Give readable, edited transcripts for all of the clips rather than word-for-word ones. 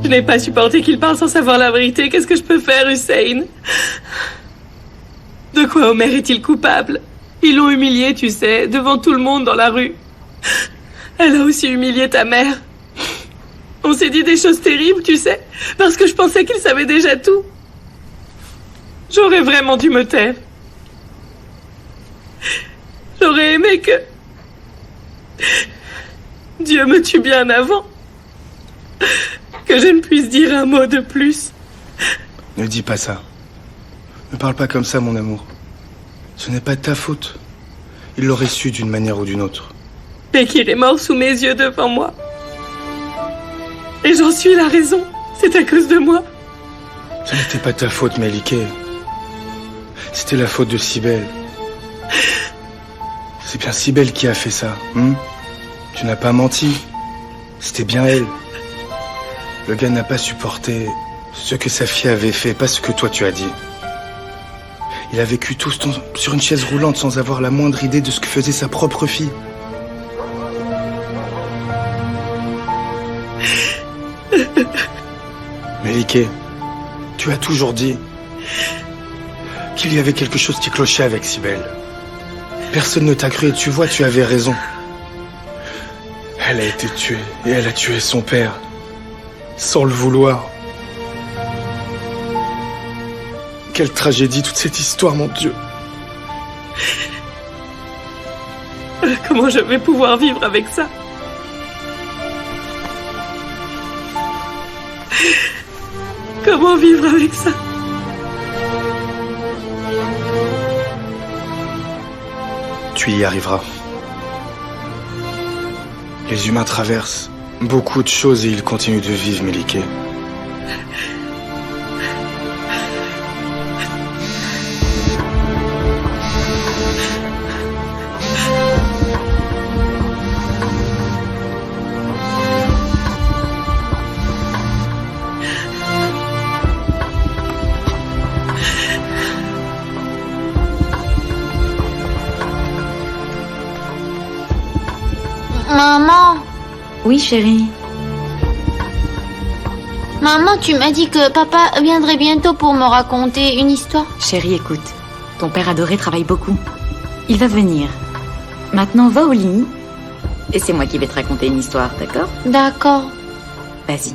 Je n'ai pas supporté qu'il parle sans savoir la vérité. Qu'est-ce que je peux faire, Hussein? De quoi Omer est-il coupable? Ils l'ont humilié, tu sais, devant tout le monde dans la rue. Elle a aussi humilié ta mère. On s'est dit des choses terribles, tu sais, parce que je pensais qu'il savait déjà tout. J'aurais vraiment dû me taire. J'aurais aimé que Dieu me tue bien avant. Que je ne puisse dire un mot de plus. Ne dis pas ça. Ne parle pas comme ça, mon amour. Ce n'est pas de ta faute. Il l'aurait su d'une manière ou d'une autre. Bekir est mort sous mes yeux devant moi. Et j'en suis la raison. C'est à cause de moi. Ce n'était pas ta faute, Melike. C'était la faute de Sibel. C'est bien Sibel qui a fait ça. Tu n'as pas menti. C'était bien elle. Le gars n'a pas supporté ce que sa fille avait fait, pas ce que toi tu as dit. Il a vécu tout ce temps sur une chaise roulante sans avoir la moindre idée de ce que faisait sa propre fille. Melike, tu as toujours dit qu'il y avait quelque chose qui clochait avec Sibel. Personne ne t'a cru et tu vois, tu avais raison. Elle a été tuée et elle a tué son père. Sans le vouloir. Quelle tragédie, toute cette histoire, mon Dieu. Comment je vais pouvoir vivre avec ça? Comment vivre avec ça? Tu y arriveras. Les humains traversent beaucoup de choses et ils continuent de vivre, Melike. Maman. Oui, chérie. Maman, tu m'as dit que papa viendrait bientôt pour me raconter une histoire. Chérie, écoute. Ton père adoré travaille beaucoup. Il va venir. Maintenant, va au lit. Et c'est moi qui vais te raconter une histoire, d'accord? D'accord. Vas-y.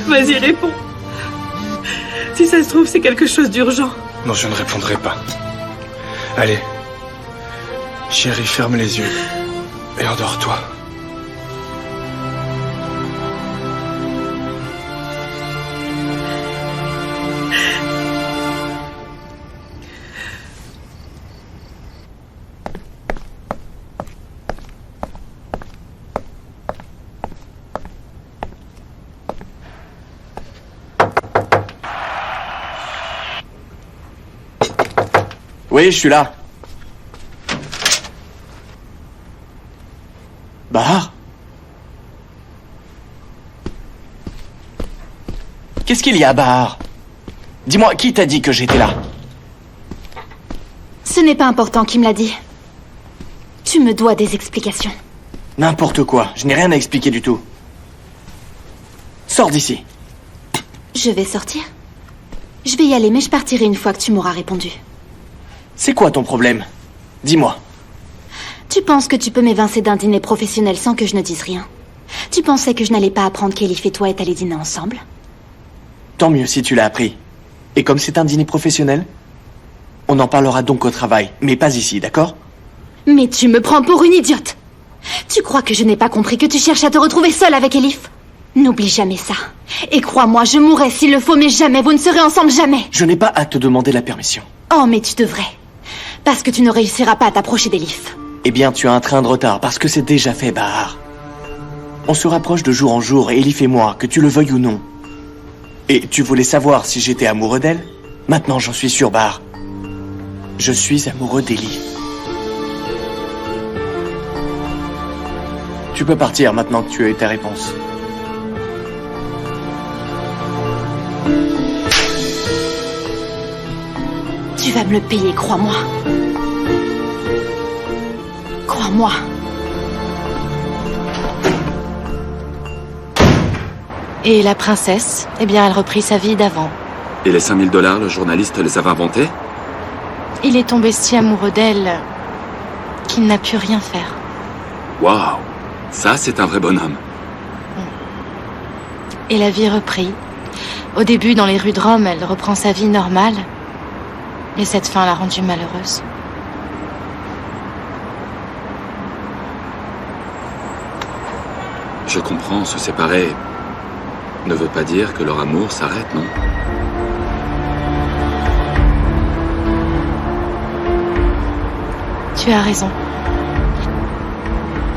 Vas-y, réponds. Si ça se trouve, c'est quelque chose d'urgent. Non, je ne répondrai pas. Allez. Chérie, ferme les yeux. Et endors-toi. Oui, je suis là. Bahar? Qu'est-ce qu'il y a, Bahar? Dis-moi, qui t'a dit que j'étais là? Ce n'est pas important qui me l'a dit. Tu me dois des explications. N'importe quoi, je n'ai rien à expliquer du tout. Sors d'ici. Je vais sortir. Je vais y aller, mais je partirai une fois que tu m'auras répondu. C'est quoi ton problème? Dis-moi. Tu penses que tu peux m'évincer d'un dîner professionnel sans que je ne dise rien? Tu pensais que je n'allais pas apprendre qu'Elif et toi êtes allés dîner ensemble? Tant mieux si tu l'as appris. Et comme c'est un dîner professionnel, on en parlera donc au travail, mais pas ici, d'accord? Mais tu me prends pour une idiote! Tu crois que je n'ai pas compris que tu cherches à te retrouver seule avec Elif? N'oublie jamais ça. Et crois-moi, je mourrai s'il le faut, mais jamais, vous ne serez ensemble, jamais! Je n'ai pas à te demander la permission. Oh, mais tu devrais. Parce que tu ne réussiras pas à t'approcher d'Elif. Eh bien, tu as un train de retard, parce que c'est déjà fait, Bahar. On se rapproche de jour en jour, Elif et moi, que tu le veuilles ou non. Et tu voulais savoir si j'étais amoureux d'elle? Maintenant, j'en suis sûr, Bahar. Je suis amoureux d'Ellie. Tu peux partir maintenant que tu as eu ta réponse. Tu vas me le payer, crois-moi. Crois-moi. Et la princesse, eh bien, elle reprit sa vie d'avant. Et les 5 000 $, le journaliste les avait inventés? Il est tombé si amoureux d'elle qu'il n'a pu rien faire. Waouh! Ça, c'est un vrai bonhomme. Et la vie reprit. Au début, dans les rues de Rome, elle reprend sa vie normale. Et cette fin l'a rendue malheureuse. Je comprends, se séparer ne veut pas dire que leur amour s'arrête, non? Tu as raison.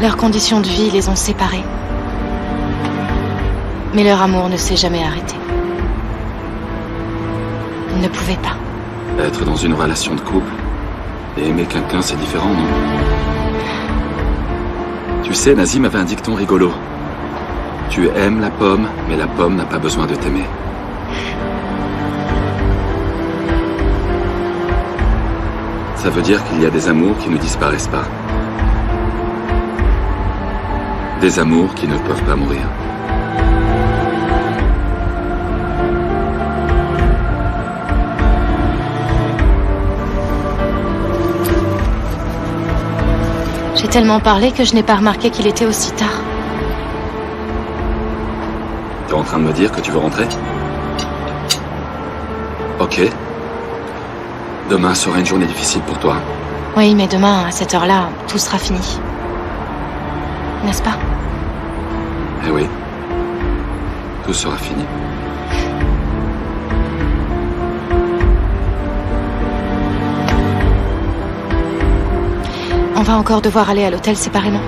Leurs conditions de vie les ont séparés. Mais leur amour ne s'est jamais arrêté. Ils ne pouvaient pas. Être dans une relation de couple et aimer quelqu'un, c'est différent, non? Tu sais, Nazim avait un dicton rigolo. Tu aimes la pomme, mais la pomme n'a pas besoin de t'aimer. Ça veut dire qu'il y a des amours qui ne disparaissent pas. Des amours qui ne peuvent pas mourir. J'ai tellement parlé que je n'ai pas remarqué qu'il était aussi tard. T'es en train de me dire que tu veux rentrer? Ok. Demain sera une journée difficile pour toi. Oui, mais demain, à cette heure-là, tout sera fini. N'est-ce pas? Eh oui. Tout sera fini. On va encore devoir aller à l'hôtel séparément.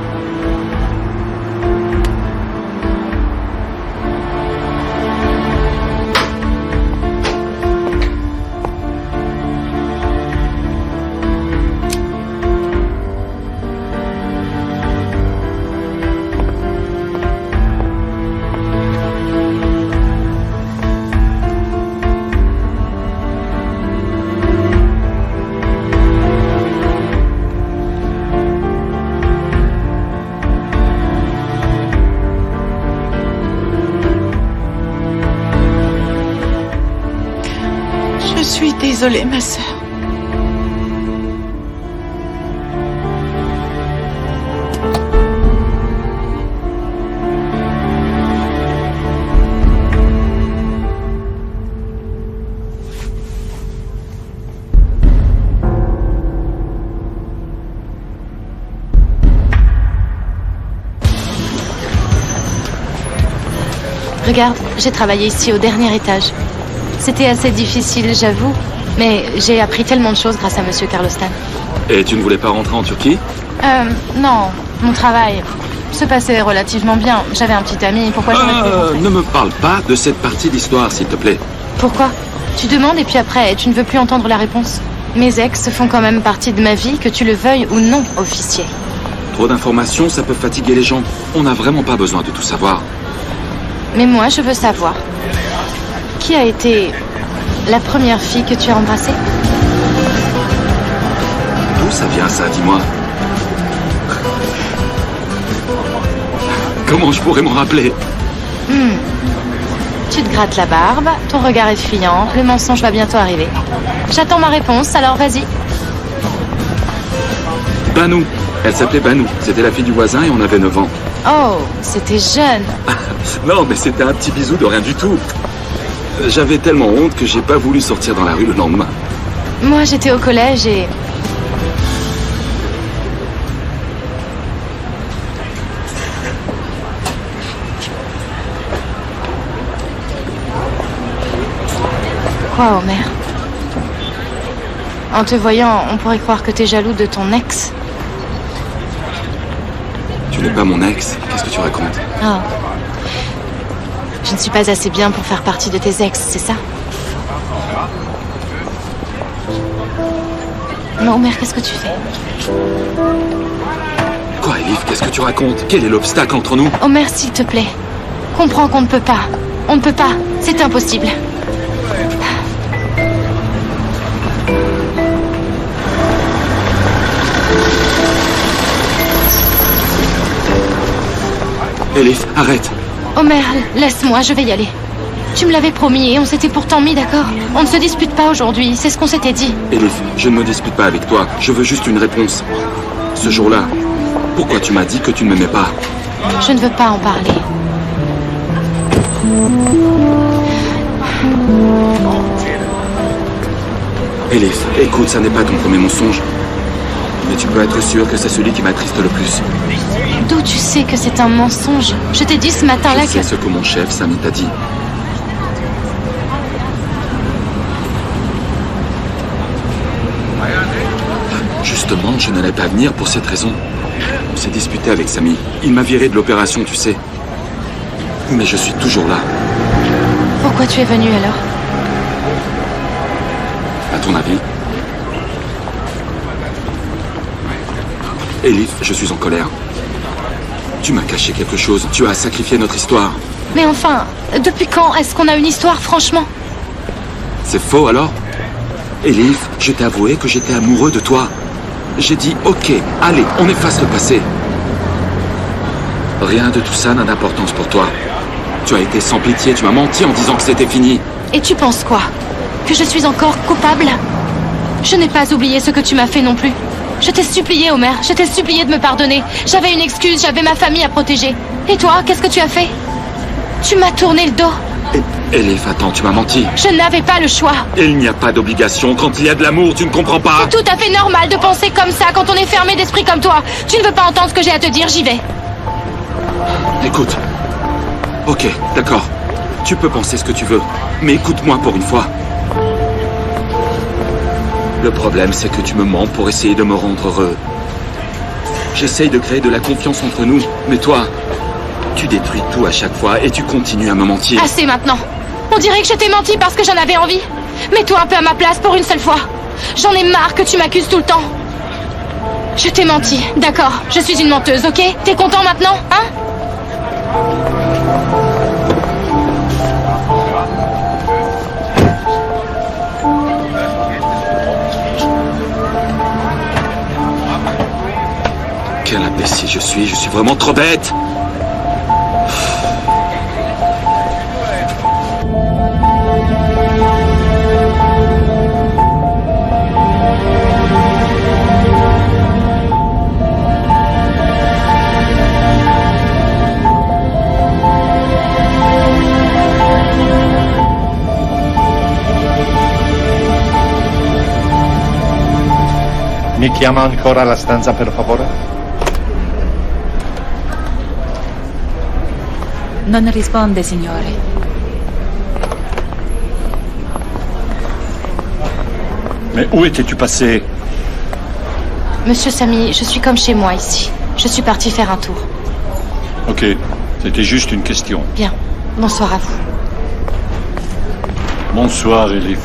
Je suis désolée, ma sœur. Regarde, j'ai travaillé ici au dernier étage. C'était assez difficile, j'avoue, mais j'ai appris tellement de choses grâce à Monsieur Carlostan. Et tu ne voulais pas rentrer en Turquie? Non, mon travail se passait relativement bien. J'avais un petit ami, pourquoi j'aurais pu rentrer? Ne me parle pas de cette partie d'histoire, s'il te plaît. Pourquoi? Tu demandes et puis après, tu ne veux plus entendre la réponse. Mes ex font quand même partie de ma vie, que tu le veuilles ou non, officier. Trop d'informations, ça peut fatiguer les gens. On n'a vraiment pas besoin de tout savoir. Mais moi, je veux savoir. Qui a été la première fille que tu as embrassée? D'où ça vient, ça, dis-moi? Comment je pourrais m'en rappeler? Tu te grattes la barbe, ton regard est fuyant, le mensonge va bientôt arriver. J'attends ma réponse, alors vas-y. Banou. Elle s'appelait Banou. C'était la fille du voisin et on avait 9 ans. Oh, c'était jeune. Non, mais c'était un petit bisou de rien du tout. J'avais tellement honte que j'ai pas voulu sortir dans la rue le lendemain. Moi, j'étais au collège et... Quoi, Homer? En te voyant, on pourrait croire que t'es jaloux de ton ex. Tu n'es pas mon ex. Qu'est-ce que tu racontes? Oh. Je ne suis pas assez bien pour faire partie de tes ex, c'est ça? Mais Omer, qu'est-ce que tu fais? Quoi, Elif? Qu'est-ce que tu racontes? Quel est l'obstacle entre nous? Omer, s'il te plaît. Comprends qu'on ne peut pas. On ne peut pas. C'est impossible. Elif, arrête. Omer, laisse-moi, je vais y aller. Tu me l'avais promis et on s'était pourtant mis d'accord. On ne se dispute pas aujourd'hui, c'est ce qu'on s'était dit. Elif, je ne me dispute pas avec toi. Je veux juste une réponse. Ce jour-là, pourquoi tu m'as dit que tu ne m'aimais pas? Je ne veux pas en parler. Elif, écoute, ça n'est pas ton premier mensonge. Mais tu peux être sûr que c'est celui qui m'attriste le plus. D'où tu sais que c'est un mensonge? Je t'ai dit ce matin-là que... C'est ce que mon chef, Samy, t'a dit. Justement, je n'allais pas venir pour cette raison. On s'est disputé avec Samy. Il m'a viré de l'opération, tu sais. Mais je suis toujours là. Pourquoi tu es venu alors? À ton avis? Elif, je suis en colère. Tu m'as caché quelque chose. Tu as sacrifié notre histoire. Mais enfin, depuis quand est-ce qu'on a une histoire, franchement? C'est faux alors? Elif, je t'ai avoué que j'étais amoureux de toi. J'ai dit, ok, allez, on efface le passé. Rien de tout ça n'a d'importance pour toi. Tu as été sans pitié, tu m'as menti en disant que c'était fini. Et tu penses quoi? Que je suis encore coupable? Je n'ai pas oublié ce que tu m'as fait non plus. Je t'ai supplié, Omer, je t'ai supplié de me pardonner. J'avais une excuse, j'avais ma famille à protéger. Et toi, qu'est-ce que tu as fait? Tu m'as tourné le dos. Elif, attends, tu m'as menti. Je n'avais pas le choix. Il n'y a pas d'obligation. Quand il y a de l'amour, tu ne comprends pas. C'est tout à fait normal de penser comme ça quand on est fermé d'esprit comme toi. Tu ne veux pas entendre ce que j'ai à te dire, j'y vais. Écoute. Ok, d'accord. Tu peux penser ce que tu veux. Mais écoute-moi pour une fois. Le problème, c'est que tu me mens pour essayer de me rendre heureux. J'essaye de créer de la confiance entre nous, mais toi, tu détruis tout à chaque fois et tu continues à me mentir. Assez maintenant. On dirait que je t'ai menti parce que j'en avais envie. Mets-toi un peu à ma place pour une seule fois. J'en ai marre que tu m'accuses tout le temps. Je t'ai menti, d'accord. Je suis une menteuse, ok? T'es content maintenant, hein? Quel imbécile je suis vraiment trop bête. Mi chiama ancora alla stanza, per favore? Non risponde, signore. Mais où étais-tu passé? Monsieur Samy, je suis comme chez moi ici. Je suis partie faire un tour. Ok, c'était juste une question. Bien. Bonsoir à vous. Bonsoir, Elif.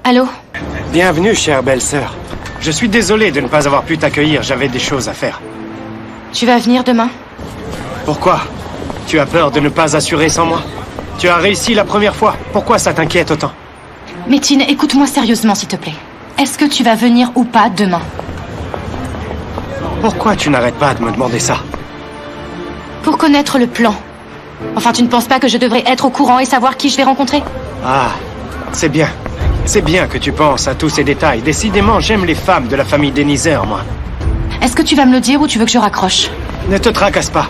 Allô? Bienvenue, chère belle-sœur. Je suis désolé de ne pas avoir pu t'accueillir, j'avais des choses à faire. Tu vas venir demain? Pourquoi? Tu as peur de ne pas assurer sans moi? Tu as réussi la première fois, pourquoi ça t'inquiète autant? Métine, écoute-moi sérieusement, s'il te plaît. Est-ce que tu vas venir ou pas demain? Pourquoi tu n'arrêtes pas de me demander ça? Pour connaître le plan. Enfin, tu ne penses pas que je devrais être au courant et savoir qui je vais rencontrer? Ah, c'est bien. C'est bien que tu penses à tous ces détails. Décidément, j'aime les femmes de la famille Denizer, moi. Est-ce que tu vas me le dire ou tu veux que je raccroche? Ne te tracasse pas.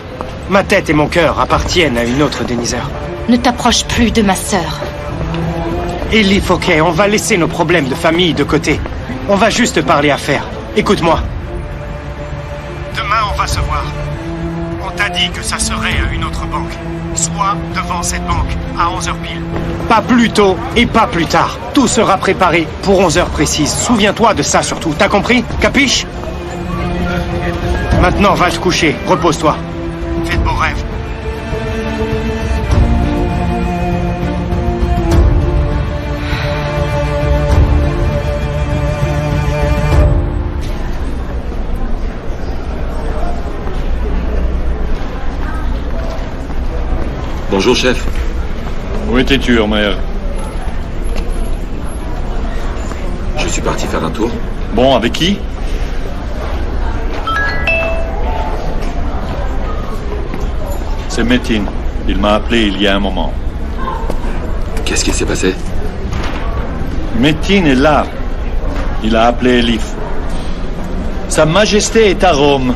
Ma tête et mon cœur appartiennent à une autre Denizer. Ne t'approche plus de ma sœur. Elif, ok, on va laisser nos problèmes de famille de côté. On va juste parler affaires. Écoute-moi. Demain, on va se voir. On t'a dit que ça serait à une autre banque. Sois devant cette banque à 11h pile. Pas plus tôt et pas plus tard. Tout sera préparé pour 11h précises. Souviens-toi de ça surtout. T'as compris? Capiche? Maintenant, va te coucher. Repose-toi. Fais de beaux rêves. Bonjour, chef. Où étais-tu, Homer? Je suis parti faire un tour. Bon, avec qui? C'est Metin. Il m'a appelé il y a un moment. Qu'est-ce qui s'est passé? Metin est là. Il a appelé Elif. Sa Majesté est à Rome.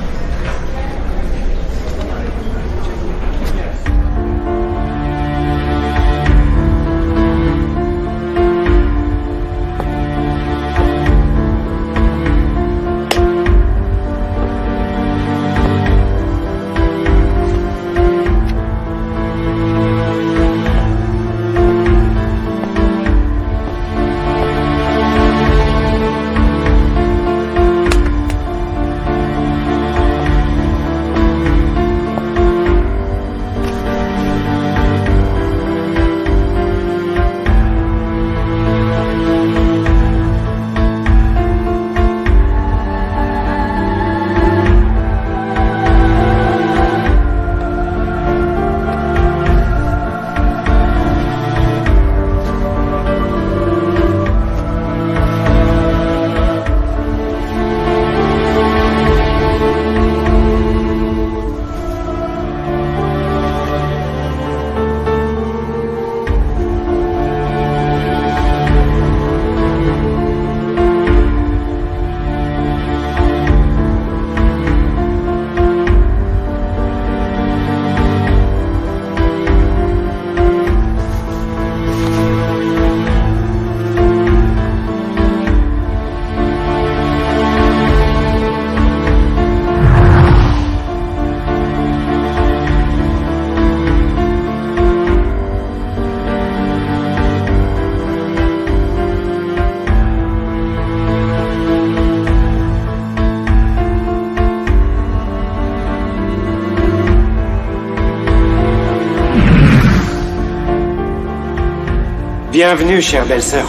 Bienvenue, chère belle-sœur.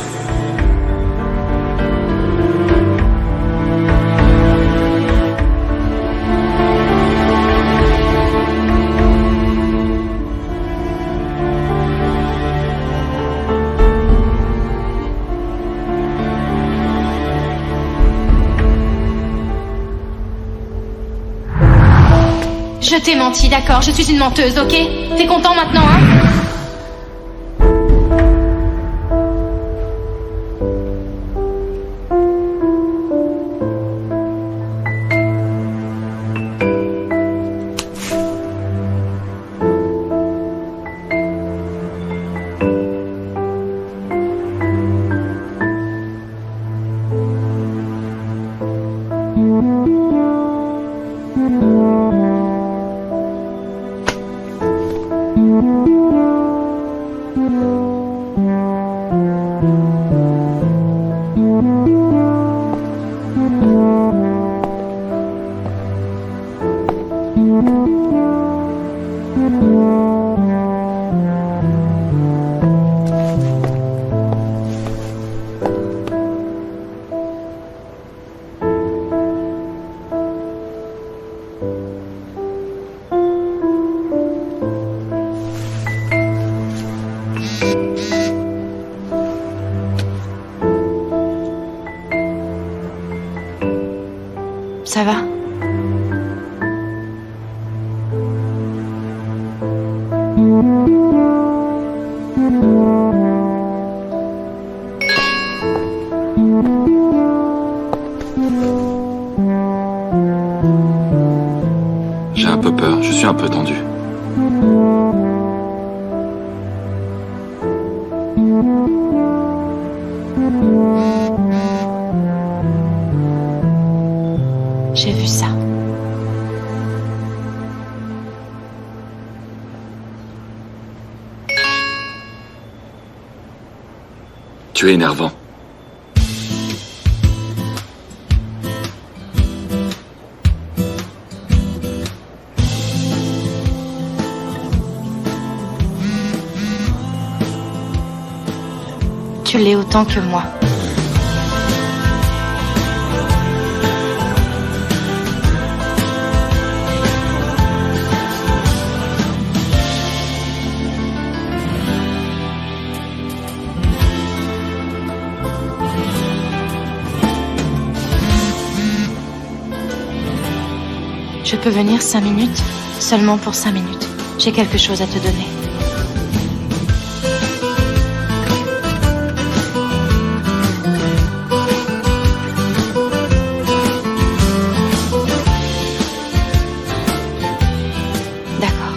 Je t'ai menti, d'accord, je suis une menteuse, ok? T'es content maintenant, hein? Ça va? un peu tendu. J'ai vu ça. Tu es énervant. Tu l'es autant que moi. Je peux venir 5 minutes? Seulement pour 5 minutes. J'ai quelque chose à te donner. D'accord.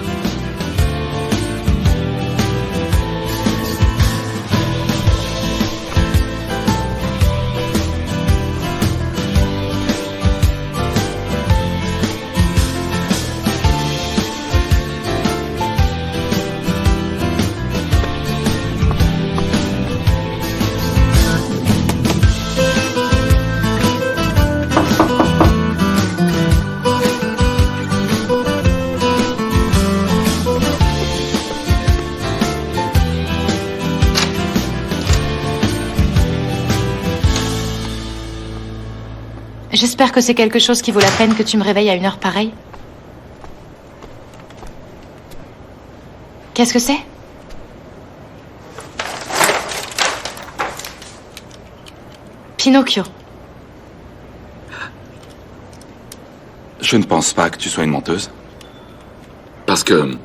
J'espère que c'est quelque chose qui vaut la peine que tu me réveilles à une heure pareille. Qu'est-ce que c'est? Pinocchio. Je ne pense pas que tu sois une menteuse. Parce que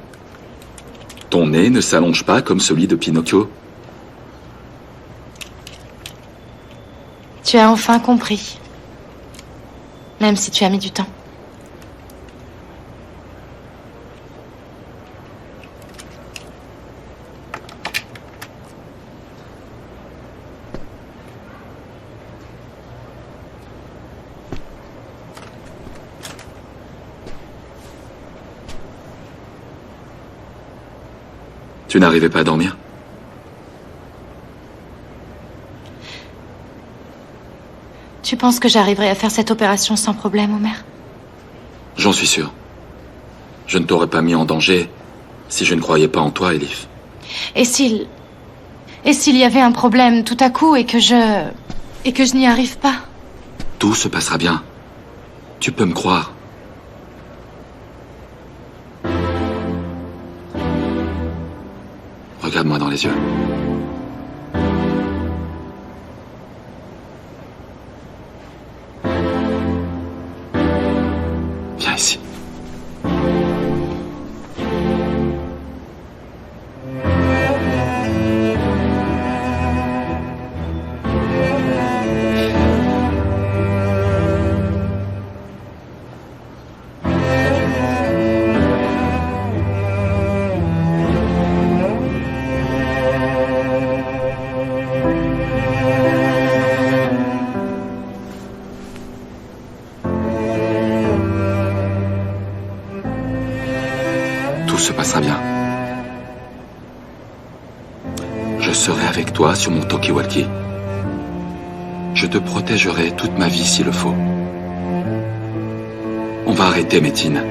ton nez ne s'allonge pas comme celui de Pinocchio. Tu as enfin compris. Même si tu as mis du temps. Tu n'arrivais pas à dormir? Tu penses que j'arriverai à faire cette opération sans problème, Omer? J'en suis sûr. Je ne t'aurais pas mis en danger si je ne croyais pas en toi, Elif. Et s'il y avait un problème tout à coup et que je n'y arrive pas? Tout se passera bien. Tu peux me croire. Regarde-moi dans les yeux. Viens ici. Tout se passera bien. Je serai avec toi sur mon talkie-walkie. Je te protégerai toute ma vie s'il le faut. On va arrêter Métine.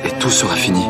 Et tout sera fini.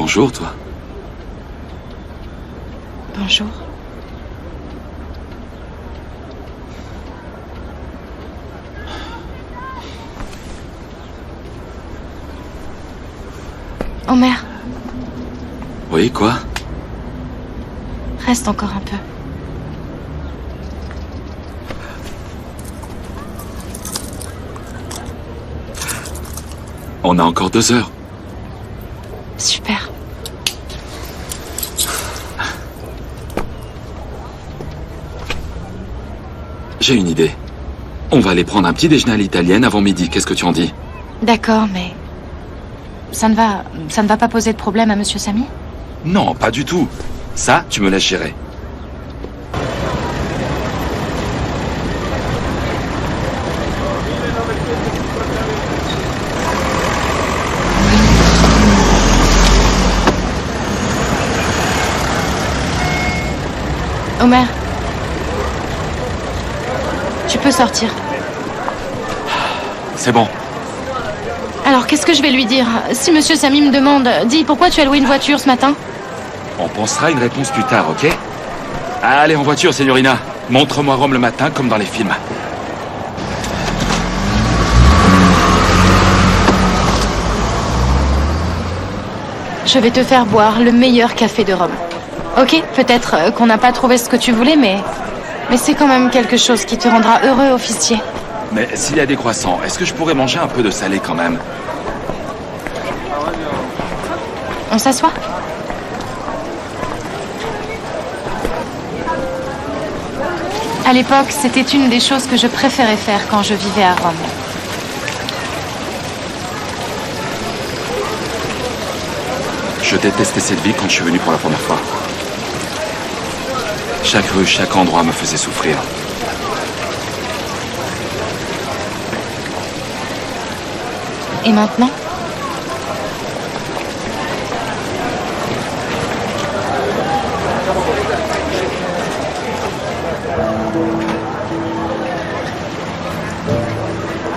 Bonjour, toi. Bonjour. Homer, Oui, quoi? reste encore un peu. On a encore 2 heures. Super. J'ai une idée. On va aller prendre un petit déjeuner à l'italienne avant midi. Qu'est-ce que tu en dis? D'accord, mais... Ça ne va pas poser de problème à Monsieur Samy? Non, pas du tout. Ça, tu me laisses gérer. Homer, tu peux sortir. C'est bon. Alors, qu'est-ce que je vais lui dire? Si Monsieur Samy me demande, dis, pourquoi tu as loué une voiture ce matin? On pensera à une réponse plus tard, ok? Allez, en voiture, signorina. Montre-moi Rome le matin, comme dans les films. Je vais te faire boire le meilleur café de Rome. Ok, peut-être qu'on n'a pas trouvé ce que tu voulais, mais c'est quand même quelque chose qui te rendra heureux, officier. Mais s'il y a des croissants, est-ce que je pourrais manger un peu de salé quand même? On s'assoit? À l'époque, c'était une des choses que je préférais faire quand je vivais à Rome. Je détestais cette vie quand je suis venu pour la première fois. Chaque rue, chaque endroit me faisait souffrir. Et maintenant?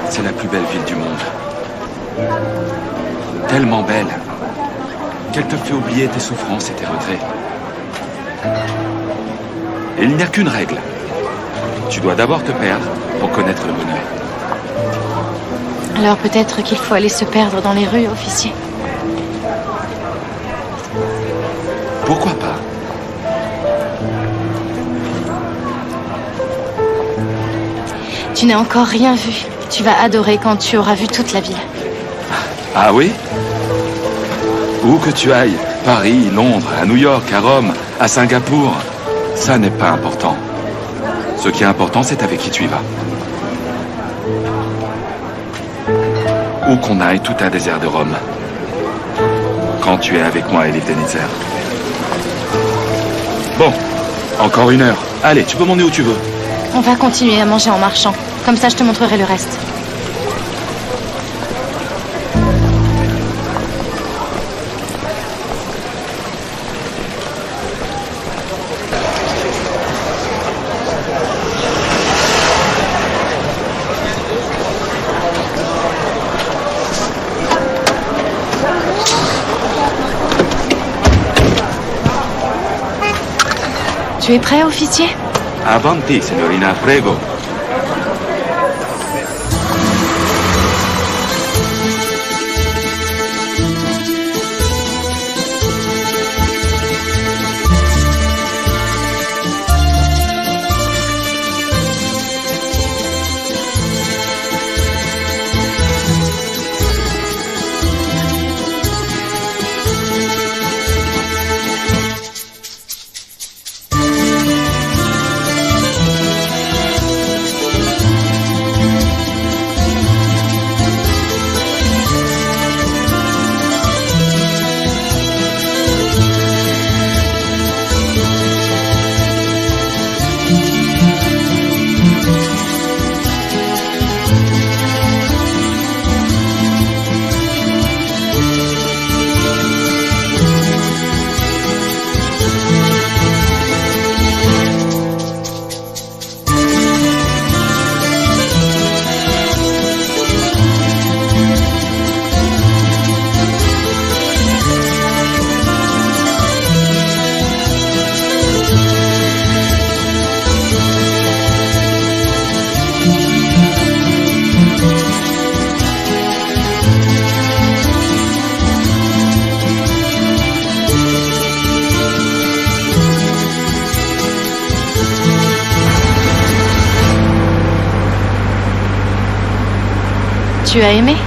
C'est la plus belle ville du monde. Tellement belle qu'elle te fait oublier tes souffrances et tes regrets. Et il n'y a qu'une règle. Tu dois d'abord te perdre pour connaître le bonheur. Alors peut-être qu'il faut aller se perdre dans les rues, officier. Pourquoi pas? Tu n'as encore rien vu. Tu vas adorer quand tu auras vu toute la ville. Ah oui? Où que tu ailles, Paris, Londres, à New York, à Rome, à Singapour, ça n'est pas important. Ce qui est important, c'est avec qui tu y vas. Où qu'on aille, tout a des airs de Rome. Quand tu es avec moi, Elif Denitzer. Bon, encore 1 heure. Allez, tu peux m'emmener où tu veux. On va continuer à manger en marchant. Comme ça, je te montrerai le reste. Tu es prêt, officier? Avanti, signorina, prego. Tu as aimé?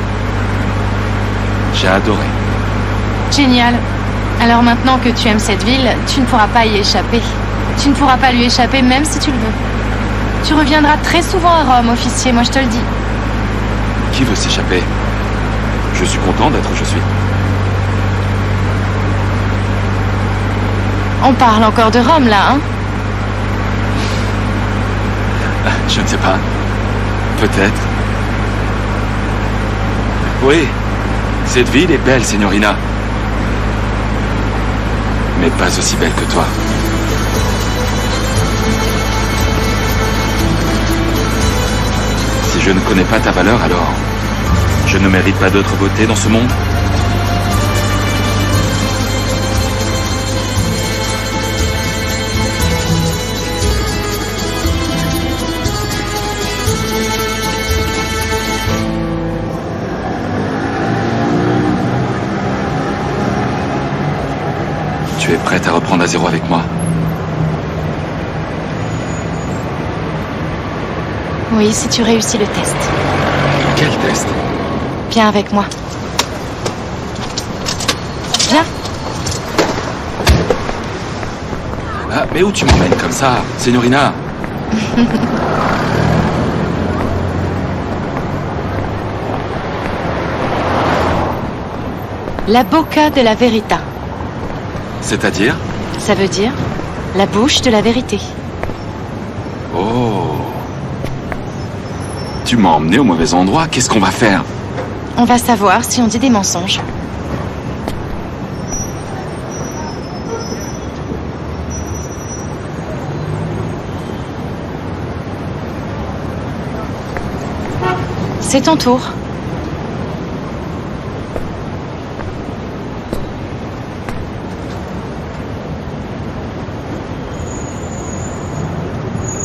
J'ai adoré. Génial. Alors maintenant que tu aimes cette ville, tu ne pourras pas y échapper. Tu ne pourras pas lui échapper même si tu le veux. Tu reviendras très souvent à Rome, officier, moi je te le dis. Qui veut s'échapper? Je suis content d'être où je suis. On parle encore de Rome là, hein? Je ne sais pas. Peut-être. Oui, cette ville est belle, signorina. Mais pas aussi belle que toi. Si je ne connais pas ta valeur, alors je ne mérite pas d'autre beauté dans ce monde? Tu es prête à reprendre à zéro avec moi? Oui, si tu réussis le test. Quel test? Viens avec moi. Viens. Ah, mais où tu m'emmènes comme ça, signorina? La Bocca de la Verità. C'est-à-dire? Ça veut dire la bouche de la vérité. Oh. Tu m'as emmené au mauvais endroit. Qu'est-ce qu'on va faire? On va savoir si on dit des mensonges. C'est ton tour.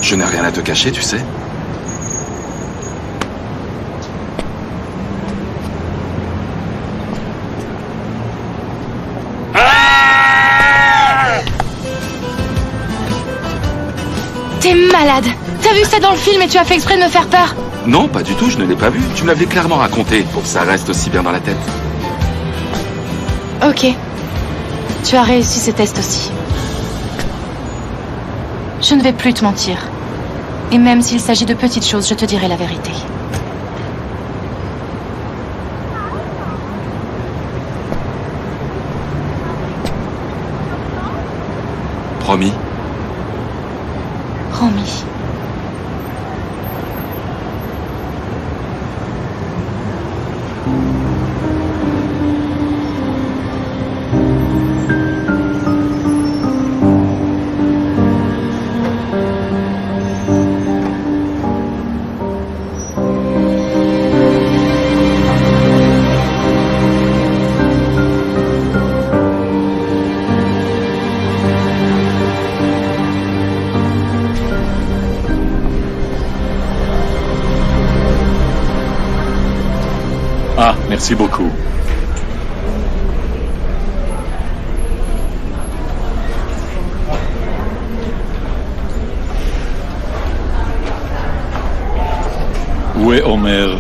Je n'ai rien à te cacher, tu sais. T'es malade! T'as vu ça dans le film et tu as fait exprès de me faire peur? Non, pas du tout, je ne l'ai pas vu. Tu me l'avais clairement raconté, pour que ça reste aussi bien dans la tête. Ok. Tu as réussi ce test aussi. Je ne vais plus te mentir. Et même s'il s'agit de petites choses, je te dirai la vérité. Promis? Promis. Ah, merci beaucoup. Où est Homer?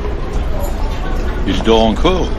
Il dort encore?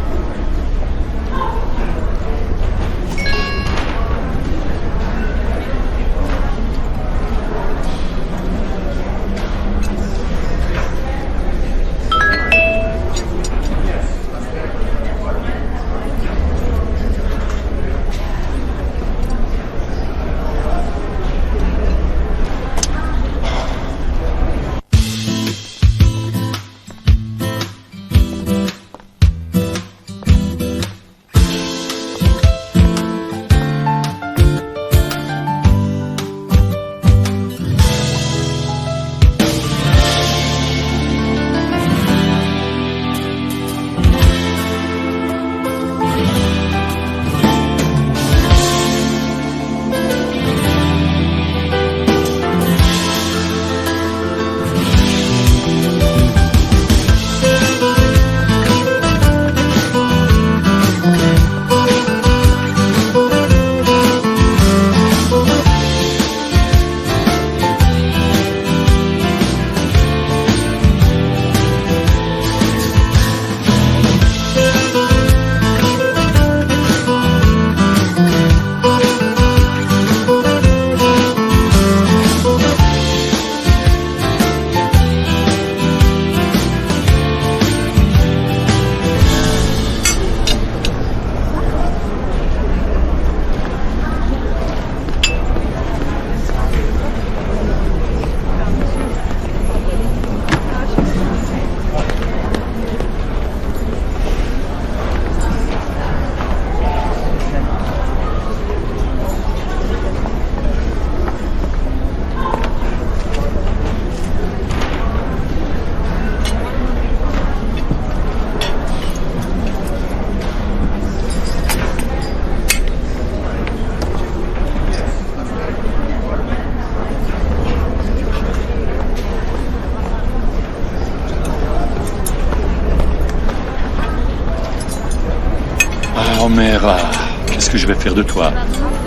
Mera, qu'est-ce que je vais faire de toi?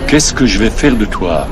Qu'est-ce que je vais faire de toi?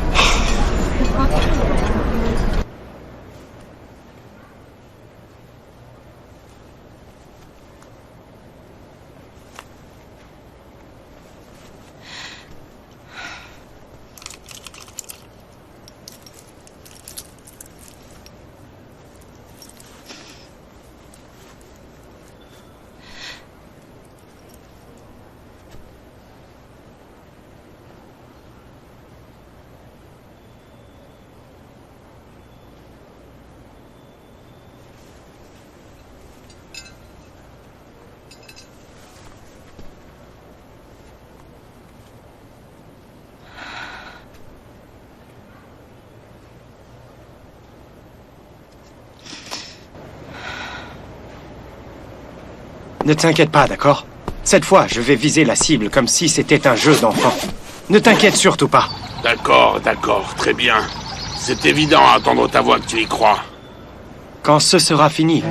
Ne t'inquiète pas, d'accord? Cette fois, je vais viser la cible comme si c'était un jeu d'enfant. Ne t'inquiète surtout pas. D'accord, très bien. C'est évident à entendre ta voix que tu y crois. Quand ce sera fini,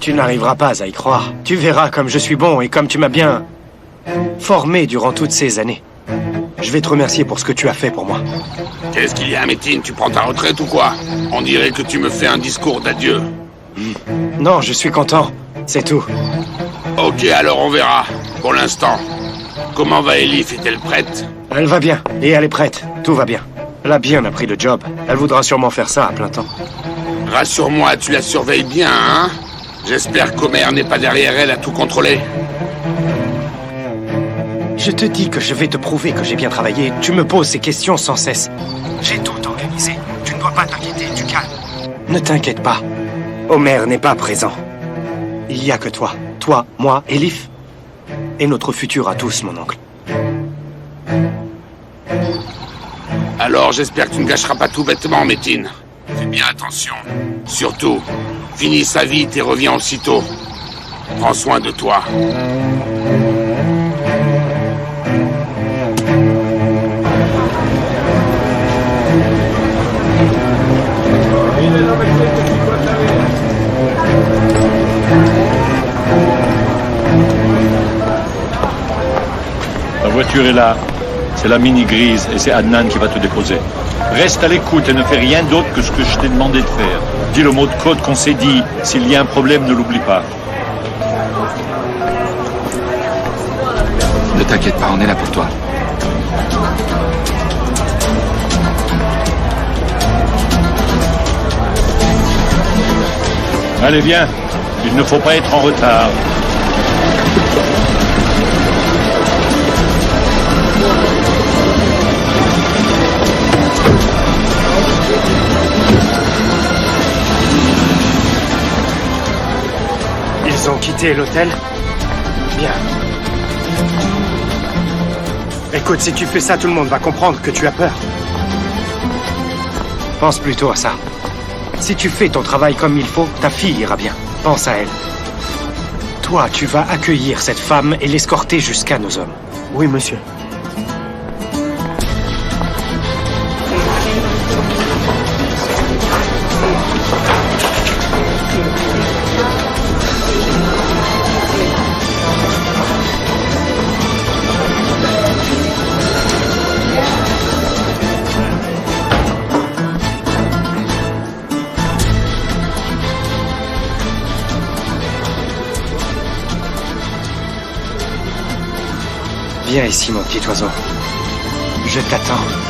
tu n'arriveras pas à y croire. Tu verras comme je suis bon et comme tu m'as bien formé durant toutes ces années. Je vais te remercier pour ce que tu as fait pour moi. Qu'est-ce qu'il y a, Métine? Tu prends ta retraite ou quoi? On dirait que tu me fais un discours d'adieu. Non, je suis content. C'est tout. Ok, alors on verra. Pour l'instant. Comment va Elif? Est-elle prête? Elle va bien, et elle est prête. Tout va bien. Elle a bien appris le job. Elle voudra sûrement faire ça à plein temps. Rassure-moi, tu la surveilles bien, hein? J'espère qu'Homer n'est pas derrière elle à tout contrôler. Je te dis que je vais te prouver que j'ai bien travaillé. Tu me poses ces questions sans cesse. J'ai tout organisé. Tu ne dois pas t'inquiéter, tu calmes. Ne t'inquiète pas. Homer n'est pas présent. Il n'y a que toi. Toi, moi, Elif. Et notre futur à tous, mon oncle. Alors, j'espère que tu ne gâcheras pas tout bêtement, Métine. Fais bien attention. Surtout, finis ça vite et reviens aussitôt. Prends soin de toi. La voiture est là. C'est la Mini grise et c'est Adnan qui va te déposer. Reste à l'écoute et ne fais rien d'autre que ce que je t'ai demandé de faire. Dis le mot de code qu'on s'est dit. S'il y a un problème, ne l'oublie pas. Ne t'inquiète pas, on est là pour toi. Allez, viens. Il ne faut pas être en retard. Ils ont quitté l'hôtel? Bien. Écoute, si tu fais ça, tout le monde va comprendre que tu as peur. Pense plutôt à ça. Si tu fais ton travail comme il faut, ta fille ira bien. Pense à elle. Toi, tu vas accueillir cette femme et l'escorter jusqu'à nos hommes. Oui, monsieur. Viens ici, mon petit oiseau. Je t'attends.